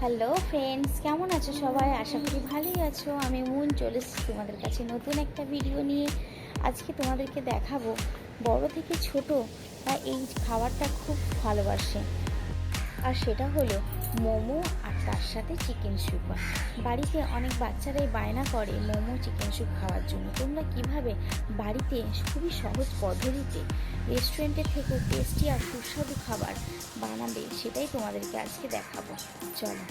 Hello friends, কেমন আছো সবাই? আশা করি ভালোই আছো। আমি মুন চলে এসেছি তোমাদের কাছে নতুন একটা ভিডিও নিয়ে। আজকে তোমাদেরকে দেখাবো বড় থেকে ছোট তা এই খাবারটা খুব ভালোবাসে, আর সেটা হলো মোমো আর তার সাথে চিকেন স্যুপ। বাড়িতে অনেক বাচ্চারাই বায়না করে মোমো চিকেন স্যুপ খাওয়ার জন্য। তোমরা কিভাবে বাড়িতে খুবই সহজ পদ্ধতিতে রেস্টুরেন্টের থেকে টেস্টি আর সুস্বাদু খাবার বানাবে সেটাই তোমাদেরকে আজকে দেখাবো। চলো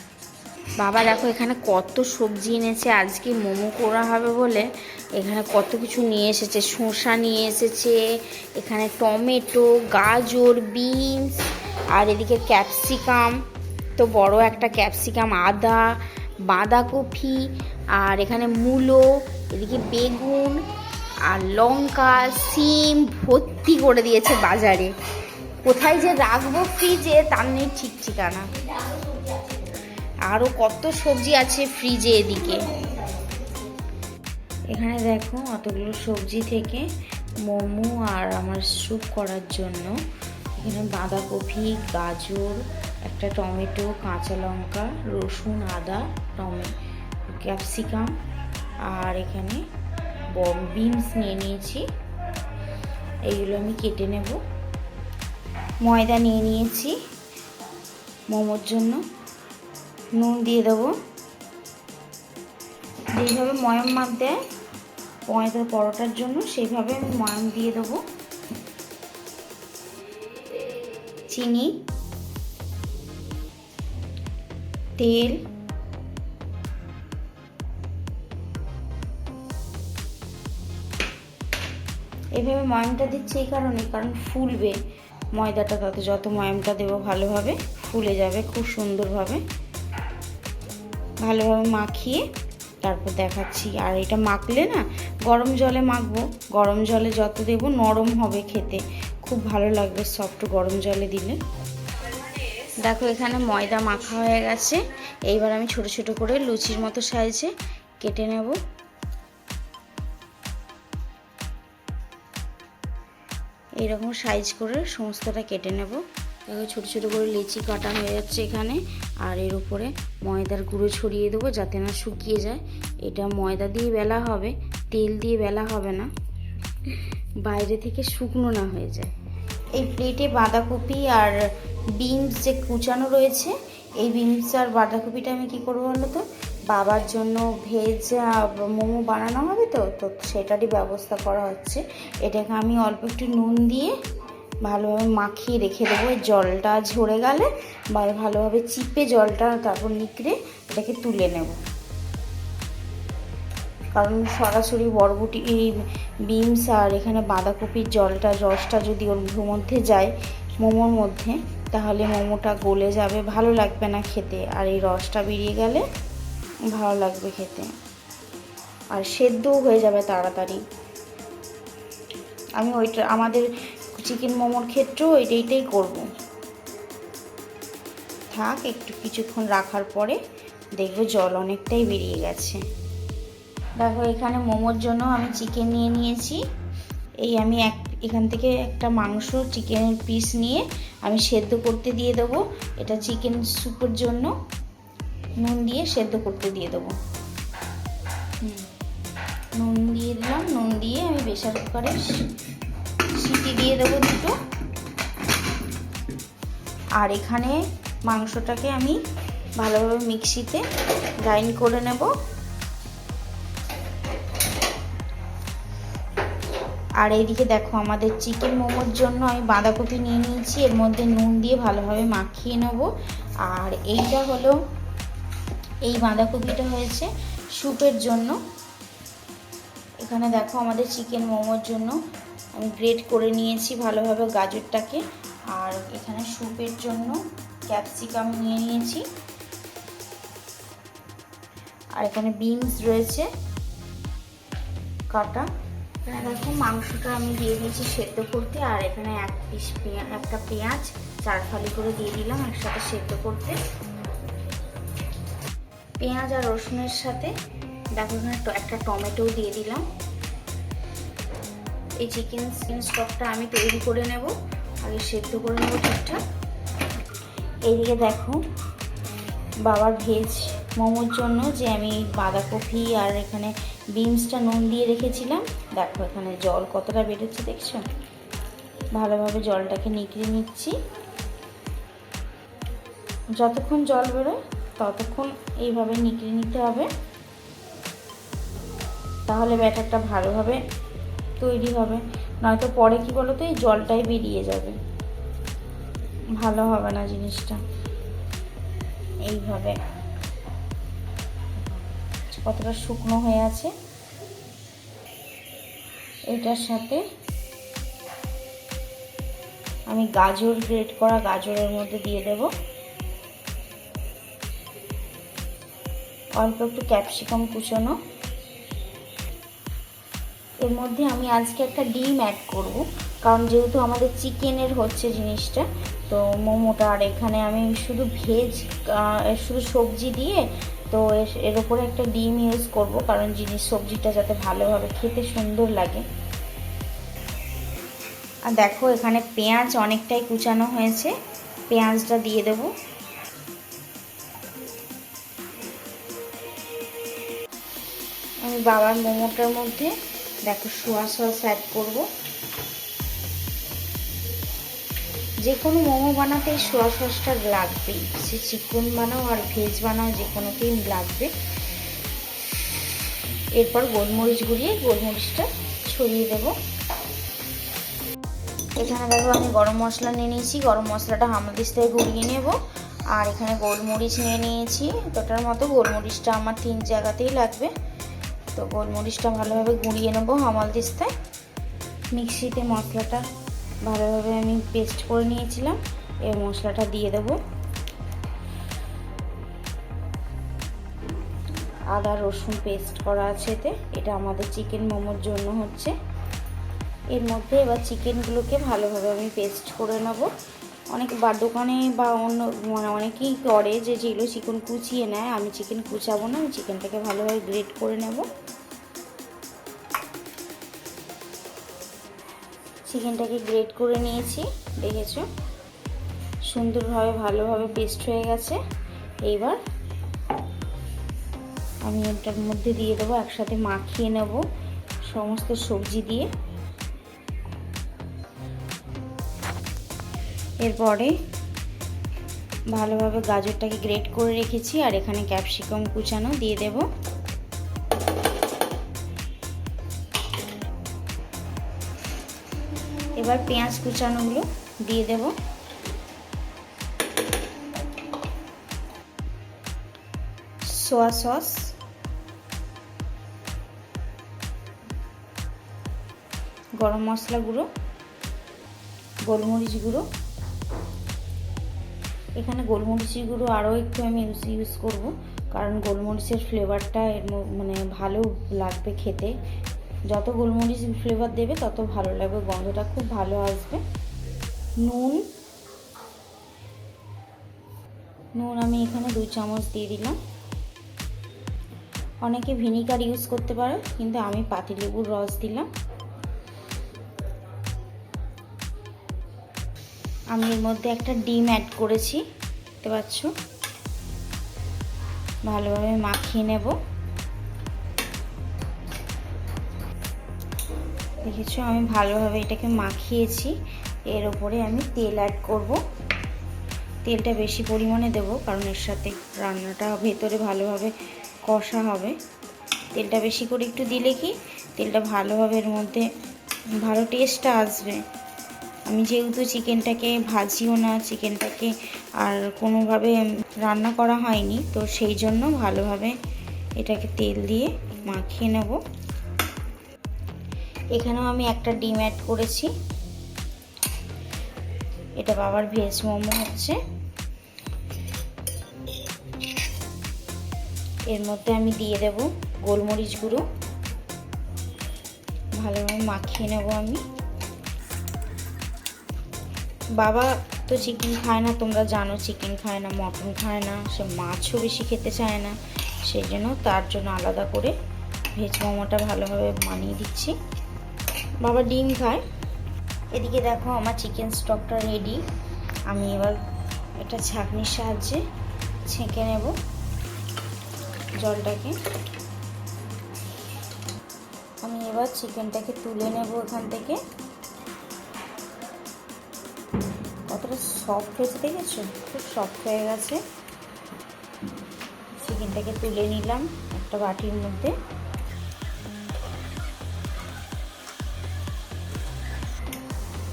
বাবা, দেখো এখানে কত সবজি এনেছে। আজকে মোমো করা হবে বলে এখানে কত কিছু নিয়ে এসেছে। শসা নিয়ে এসেছে, এখানে টমেটো, গাজর, বিনস, আর এদিকে ক্যাপসিকাম, তো বড় একটা ক্যাপসিকাম, আদা, বাঁধাকপি, আর এখানে মূলো, এদিকে বেগুন আর লঙ্কা, সিম ভর্তি করে দিয়েছে বাজারে। কোথায় যে রাখবো ফ্রিজে তার নেই ঠিক ঠিকানা। আরও কত সবজি আছে ফ্রিজে। এদিকে এখানে দেখো অতগুলো সবজি থেকে মোমো আর আমার স্যুপ করার জন্য এখানে বাঁধাকপি, গাজর, একটা টমেটো, কাঁচা লঙ্কা, রসুন, আদা, ক্যাপসিকাম, আর এখানে বিনস নিয়ে নিয়েছি। এইগুলো আমি কেটে নেব। ময়দা নিয়ে নিয়েছি মোমোর জন্য। নুন দিয়ে দেবো, যেইভাবে ময়াম মাখ দেয় ময়দার পরোটার জন্য সেইভাবে আমি ময়াম দিয়ে দেবো। চিনি, তেল, এইভাবে ময়ামটা দিচ্ছি এই কারণে, কারণ ফুলবে ময়দাটা, তাতে যত ময়ামটা দেবো ভালোভাবে ফুলে যাবে খুব সুন্দরভাবে। ভালোভাবে মাখিয়ে তারপর দেখাচ্ছি। আর এটা মাখলে না গরম জলে মাখবো, গরম জলে যত দেবো নরম হবে, খেতে খুব ভালো লাগবে সফট গরম জলে দিলে। দেখো এখানে ময়দা মাখা হয়ে গেছে। এইবার আমি ছোট ছোট করে লুচির মতো সাইজে কেটে নেব। এইরকম সাইজ করে সমস্তটা কেটে নেব। দেখো ছোটো ছোটো করে লিচি কাটা হয়ে যাচ্ছে এখানে। আর এর উপরে ময়দার গুঁড়ো ছড়িয়ে দেবো যাতে না শুকিয়ে যায়। এটা ময়দা দিয়ে বেলা হবে, তেল দিয়ে বেলা হবে না, বাইরে থেকে শুকনো না হয়ে যায়। এই প্লেটে বাঁধাকপি আর বিনস যে কুচানো রয়েছে, এই বিনস আর বাঁধাকপিটা আমি কি করবো বলো তো, বাবার জন্য ভেজ মোমো বানানো হবে, তো তো সেটারই ব্যবস্থা করা হচ্ছে। এটাকে আমি অল্প একটু নুন দিয়ে ভালোভাবে মাখিয়ে রেখে দেবো। জলটা ঝরে গেলে বা ভালোভাবে চিপে জলটা তারপর নিকড়ে এটাকে তুলে নেব। কারণ সরাসরি বরবটি, এই বিনস আর এখানে বাঁধাকপির রসটা যদি ওর মধ্যে যায় মোমোর মধ্যে, তাহলে মোমোটা গলে যাবে, ভালো লাগবে না খেতে। আর এই রসটা বেরিয়ে গেলে ভালো লাগবে খেতে, আর সেদ্ধও হয়ে যাবে তাড়াতাড়ি। আমি ওইটা আমাদের চিকেন মোমোর ক্ষেত্রেও এইটাই করব। থাক, একটু কিছুক্ষণ রাখার পরে দেখবো জল অনেকটাই বেরিয়ে গেছে। দেখো এখানে মোমোর জন্য আমি চিকেন নিয়ে নিয়েছি। এই আমি এখান থেকে একটা মাংস চিকেনের পিস নিয়ে আমি সেদ্ধ করতে দিয়ে দেবো। এটা চিকেন স্যুপের জন্য নুন দিয়ে সেদ্ধ করতে দিয়ে দেবো। নুন দিয়ে দিলাম, নুন দিয়ে আমি প্রেসার কুকারে সিটি দিয়ে দেবো দুটো। আর এখানে মাংসটাকে আমি ভালোভাবে মিক্সিতে গ্রাইন্ড করে নেব। আর এইদিকে দেখো আমাদের চিকেন মোমোর জন্য আমি বাঁধাকপি নিয়ে নিয়েছি, এর মধ্যে নুন দিয়ে ভালোভাবে মাখিয়ে নেব। আর এইটা হলো, এই বাঁধাকপিটা হয়েছে স্যুপের জন্য। এখানে দেখো আমাদের চিকেন মোমোর জন্য আমি গ্রেট করে নিয়েছি ভালোভাবে গাজরটাকে। আর এখানে স্যুপের জন্য ক্যাপসিকাম নিয়ে নিয়েছি। আর এখানে বিনস রয়েছে কাটা। এখানে দেখো মাংসটা আমি দিয়ে দিয়েছি সেদ্ধ করতে। আর এখানে একটা পেঁয়াজ 4 ফালি করে দিয়ে দিলাম একসাথে সেদ্ধ করতে। পেঁয়াজ আর রসুনের সাথে দেখো এখানে একটা টমেটো দিয়ে দিলাম। এই চিকেন স্টকটা আমি তৈরি করে নেব, আগে সেদ্ধ করে নেব ঠিকঠাক। এইদিকে দেখো বাবার ভেজ মোমোর জন্য যে আমি বাঁধাকপি আর এখানে বিনসটা নুন দিয়ে রেখেছিলাম। দেখো এখানে জল কতটা বেরোচ্ছে দেখছো। ভালোভাবে জলটাকে নিগড়ে নিচ্ছি। যতক্ষণ জল বেরোয় ততক্ষণ এইভাবে নিগড়ে নিতে হবে, তাহলে ব্যাটারটা ভালোভাবে তৈরি হবে। নয়তো পরে কি বলো তো, এই জলটাই বেরিয়ে যাবে, ভালো হবে না জিনিসটা। এইভাবে কতটা শুকনো হয়ে আছে। এটার সাথে আমি গাজর, গ্রেট করা গাজরের মধ্যে দিয়ে দেব, অল্প একটু ক্যাপসিকাম কুচোনো। এর মধ্যে আমি আজকে একটা ডিম অ্যাড করব, কারণ যেহেতু আমাদের চিকেনের হচ্ছে জিনিসটা, তো মোমোটা। আর এখানে আমি শুধু ভেজ, শুধু সবজি দিয়ে, তো এর উপরে একটা ডিম ইউজ করব, কারণ সবজিটা যাতে ভালোভাবে খেতে সুন্দর লাগে। আর দেখো এখানে পেঁয়াজ অনেকটাই কুচানো হয়েছে, পেঁয়াজটা দিয়ে দেব। আমি বাবার মোমোটার মধ্যে দেখো সোয়া সস অ্যাড করব। যে কোনো মোমো বানাতে সোয়া সসটা লাগবেই, সে চিকেন বানাও আর ভেজ বানাও, যে কোনোতেই লাগবে। এরপর গোলমরিচ গুঁড়িয়ে গোলমরিচটা ছড়িয়ে দেব। এখানে দেখো আমি গরম মশলা নিয়ে নিয়েছি, গরম মশলাটা হামালদিস্তায় গুঁড়িয়ে নেব। আর এখানে গোলমরিচ নিয়ে নিয়েছি তোটার মতো, গোলমরিচটা আমার 3 জায়গাতেই লাগবে। তো গোলমরিচটা ভালোভাবে গুঁড়িয়ে নেবো হামালদিস্তায়। মিক্সিতে মশলাটা ভালোভাবে আমি পেস্ট করে নিয়েছিলাম, এই মশলাটা দিয়ে দেব। আদা রসুন পেস্ট করা আছে এতে, এটা আমাদের চিকেন মোমোর জন্য হচ্ছে। এর মধ্যে এবার চিকেনগুলোকে ভালোভাবে আমি পেস্ট করে নেব। অনেক দোকানে বা অন্য অনেকেই করে যে যেগুলো চিকেন কুচিয়ে নেয়, আমি চিকেন কুচাবো না, আমি চিকেনটাকে ভালোভাবে গ্রেট করে নেব। চিকেনটাকে গ্রেট করে নিয়েছি, দেখেছো সুন্দরভাবে ভালোভাবে পেস্ট হয়ে গেছে। এইবার আমি এটার মধ্যে দিয়ে দেবো, একসাথে মাখিয়ে নেব সমস্ত সবজি দিয়ে। এরপরে ভালোভাবে গাজরটাকে গ্রেট করে রেখেছি, আর এখানে ক্যাপসিকাম কুচানো দিয়ে দেব। এবার পেঁয়াজ কুচানোগুলো দিয়ে দেব। সোয়া সস, গরম মশলা গুঁড়ো, গোলমরিচ গুঁড়ো। এখানে গোলমরিচের গুঁড়ো আরও একটু আমি ইউজ করব, কারণ গোলমরিচের ফ্লেভারটা মানে ভালো লাগবে খেতে। যত গোলমরিচ ফ্লেভার দেবে তত ভালো লাগবে, গন্ধটা খুব ভালো আসবে। নুন আমি এখানে 2 চামচ দিয়ে দিলাম। অনেকে ভিনিগার ইউজ করতে পারো, কিন্তু আমি পাতিলেবুর রস দিলাম। আমি এর মধ্যে একটা ডিম অ্যাড করেছি, দেখতে পাচ্ছ। ভালোভাবে মাখিয়ে নেব। দেখেছো আমি ভালোভাবে এটাকে মাখিয়েছি। এর উপরে আমি তেল অ্যাড করব। তেলটা বেশি পরিমাণে দেব, কারণ এর সাথে রান্নাটা ভেতরে ভালোভাবে কষা হবে। তেলটা বেশি করে একটু দিলে কি তেলটা ভালোভাবে এর মধ্যে ভালো টেস্টটা আসবে। আমি যেহেতু চিকেনটাকে ভাজিও না, চিকেনটাকে আর কোনোভাবে রান্না করা হয়নি, তো সেই জন্য ভালোভাবে এটাকে তেল দিয়ে মাখিয়ে নেব। এখানেও আমি একটা ডিম অ্যাড করেছি। এটা বাবার ভেজ মোমো হচ্ছে। এর মধ্যে আমি দিয়ে দেব গোলমরিচ গুঁড়ো, ভালোভাবে মাখিয়ে নেব আমি। বাবা তো চিকেন খায় না, তোমরা জানো চিকেন খায় না, মটন খায় না, সে মাছও বেশি খেতে চায় না, সেই জন্য তার জন্য আলাদা করে ভেজ মোমোটা ভালোভাবে বানিয়ে দিচ্ছি। বাবা ডিম খায়। এদিকে দেখো আমার চিকেন স্টকটা রেডি। আমি এবার এটা ছাঁকনির সাহায্যে ছেঁকে নেব জলটাকে। আমি এবার চিকেনটাকে তুলে নেব এখান থেকে। কতটা সফট হয়েছে দেখেছো, খুব সফট হয়ে গেছে। চিকেনটাকে তুলে নিলাম একটা বাটির মধ্যে।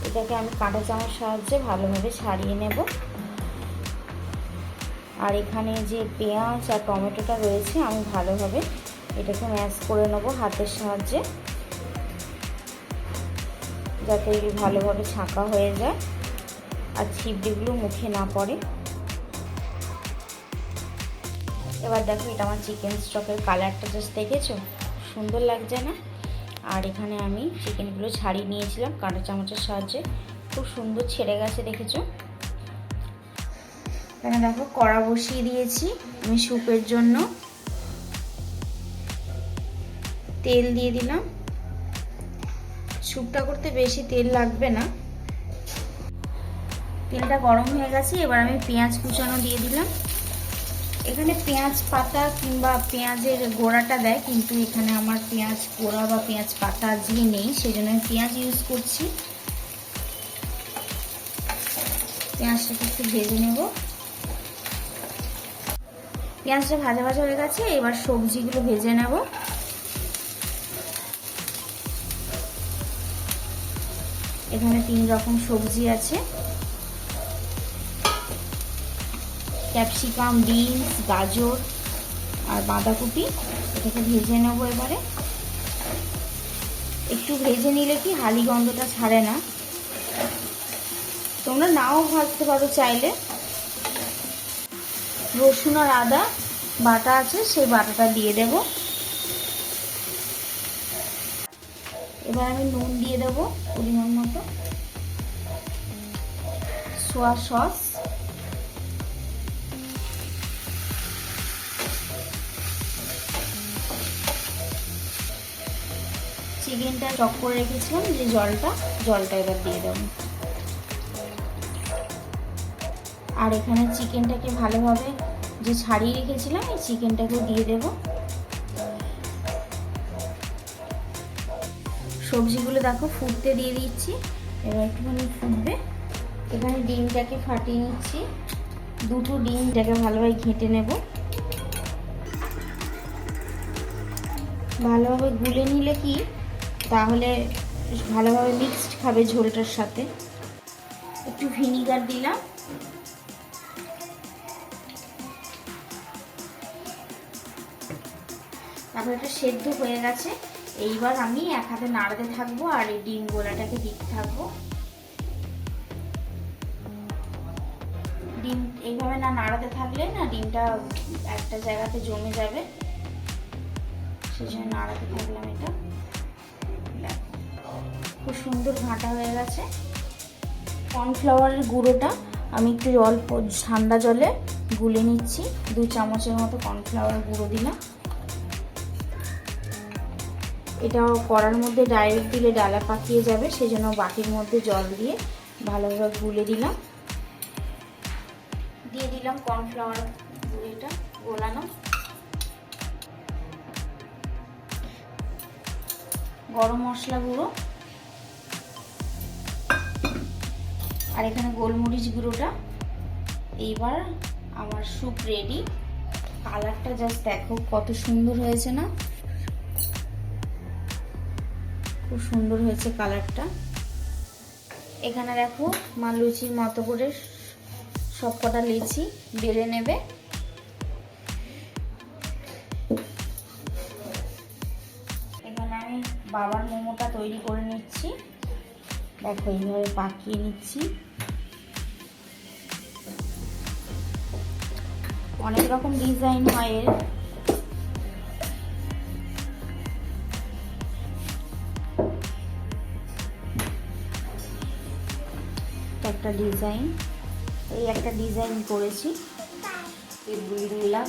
এটাকে আমি কাঁটা চামচ সাহায্যে ভালোভাবে ছাড়িয়ে নেব। আর এখানে যে পেঁয়াজ আর টমেটোটা রয়েছে আমি ভালোভাবে এটাকে ম্যাশ করে নেব হাতের সাহায্যে, যাতে ভালোভাবে ছাঁকা হয়ে যায় আর ছিবড়েগুলো মুখে না পড়ে। এবার দেখো, এটা আমার চিকেন স্টকের কালারটা জাস্ট দেখেছো, সুন্দর লাগছে না? আর এখানে আমি চিকেনগুলো ছাড়িয়ে নিয়েছিলাম কাঁটা চামচের সাহায্যে, খুব সুন্দর ছেড়ে গেছে দেখেছো। এখানে দেখো কড়া বসিয়ে দিয়েছি আমি স্যুপের জন্য। তেল দিয়ে দিলাম। স্যুপটা করতে বেশি তেল লাগবে না। তেলটা গরম হয়ে গেছে, এবার আমি পেঁয়াজ কুচানো দিয়ে দিলাম। এখানে পেঁয়াজ পাতা কিংবা পেঁয়াজের গোড়াটা দেয়, কিন্তু এখানে আমার পেঁয়াজ গোড়া বা পেঁয়াজ পাতা আজকে নেই, সেই জন্য আমি পেঁয়াজ ইউজ করছি। পেঁয়াজটাকে একটু ভেজে নেব। পেঁয়াজটা ভাজা ভাজা হয়ে গেছে, এবার সবজিগুলো ভেজে নেব। এখানে 3 রকম সবজি আছে, ক্যাপসিকাম, বিনস, গাজর আর বাঁধাকপি। এটাকে ভেজে নেব এবারে। একটু ভেজে নিলে কি হালি গন্ধটা ছাড়ে না। তোমরা নাও ভাজতে পারো চাইলে। রসুন আর আদা বাটা আছে, সেই বাটাটা দিয়ে দেব। এবার আমি নুন দিয়ে দেব পরিমাণ মতো, সোয়া সস, চিকেনটা চক করে রেখেছিলাম যে জলটা এবার দিয়ে দেব। আর এখানে চিকেনটাকে ভালোভাবে যে ছাড়িয়ে রেখেছিলাম এই চিকেনটাকে দিয়ে দেব। সবজিগুলো দেখো ফুটতে দিয়ে দিচ্ছি, এবার একটুখানি ফুটবে। এখানে ডিমটাকে ফাটিয়ে নিচ্ছি, 2টো ডিমটাকে ভালোভাবে ঘেঁটে নেব। ভালোভাবে গুলে নিলে কি তাহলে ভালোভাবে মিক্সড খাবে ঝোলটার সাথে। একটু ভিনিগার দিলাম। তারপর এটা সেদ্ধ হয়ে গেছে। এইবার আমি এক হাতে নাড়তে থাকবো আর এই ডিম গোলাটাকে দিতে থাকবো। ডিম এইভাবে না নাড়াতে থাকলে না ডিমটা একটা জায়গাতে জমে যাবে, সেই জন্য নাড়াতে থাকলাম। এটা খুব সুন্দর ঘাঁটা হয়ে গেছে। কর্নফ্লাওয়ারের গুঁড়োটা আমি একটু অল্প ঠান্ডা জলে গুলে নিচ্ছি। 2 চামচের মতো কর্নফ্লাওয়ার গুঁড়ো দিলাম। এটা কড়ার মধ্যে ডাইরেক্ট দিলে ডালা পাকিয়ে যাবে, সেই জন্য বাটির মধ্যে জল দিয়ে ভালোভাবে গুলে দিলাম। দিয়ে দিলাম কর্নফ্লাওয়ার গুঁড়োটা গোলানো। গরম মশলা গুঁড়ো আর এখানে গোলমরিচ গুঁড়োটা। এইবার আমার স্যুপ রেডি। কালারটা জাস্ট দেখো কত সুন্দর হয়েছে না? খুব সুন্দর হয়েছে কালারটা। এখানে দেখো মা লুচির মতো করে সব কটা লিচি বেলে নেবে। এখানে আমি বাবার মোমোটা তৈরি করে নিচ্ছি। দেখো এইভাবে পাকিয়ে নিচ্ছি। অনেক রকম ডিজাইন হয় এর। একটা ডিজাইন, এই একটা ডিজাইন করেছি। এগুলি নিলাম।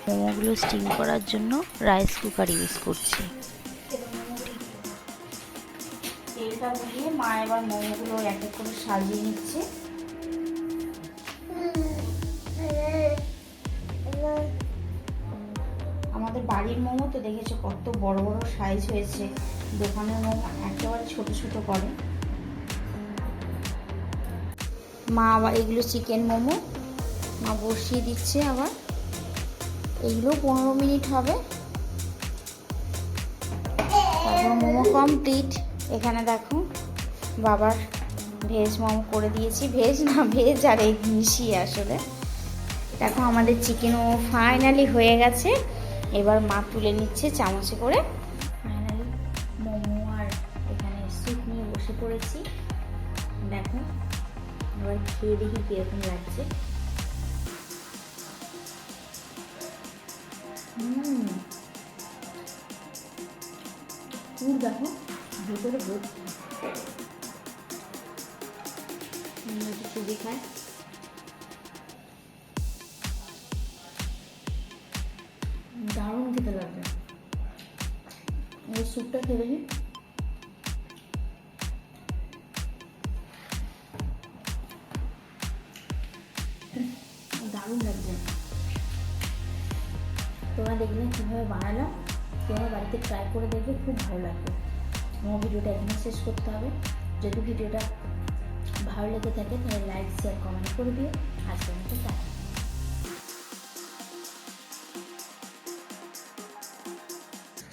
মোমোগুলো স্টিম করার জন্য রাইস কুকার ইউজ করছি। তেলটা দিয়ে মা এবার মোমোগুলো এক এক করে সাজিয়ে নিচ্ছে। দেখেছো কত বড় বড় সাইজ হয়েছে। দোকানের মোমো একেবারে ছোট ছোট করে। মা আবার এগুলো চিকেন মোমো মা বসিয়ে দিচ্ছে আবার। এগুলো 15 মিনিট হবে, তারপর মোমো কমপ্লিট। এখানে দেখো বাবার ভেজ মোমো করে দিয়েছি, ভেজ না ভেজ আর এগ মিশিয়ে। আসলে দেখো আমাদের চিকেন মোমো ফাইনালি হয়ে গেছে। এবার মা তুলে নিচ্ছে চামচে করে। ফাইনালি মোমো আর এখানে স্যুপ নিয়ে বসে পড়েছি। দেখো এবার খেয়ে দেখি কীরকম লাগছে। দেখো ভেতরে চুবি খায়। দারুণ খেতে লাগবে। এই স্যুপটা খেয়ে দেখি। দারুণ লাগছে। তোমরা দেখলে কীভাবে বানালাম, তোমরা বাড়িতে ট্রাই করে দেখবে, খুব ভালো লাগবে। আমার ভিডিওটা এখানে শেষ করতে হবে। যদি ভিডিওটা ভালো লেগে থাকে তাহলে লাইক শেয়ার কমেন্ট করে দিও। আজকের মতো টাটা।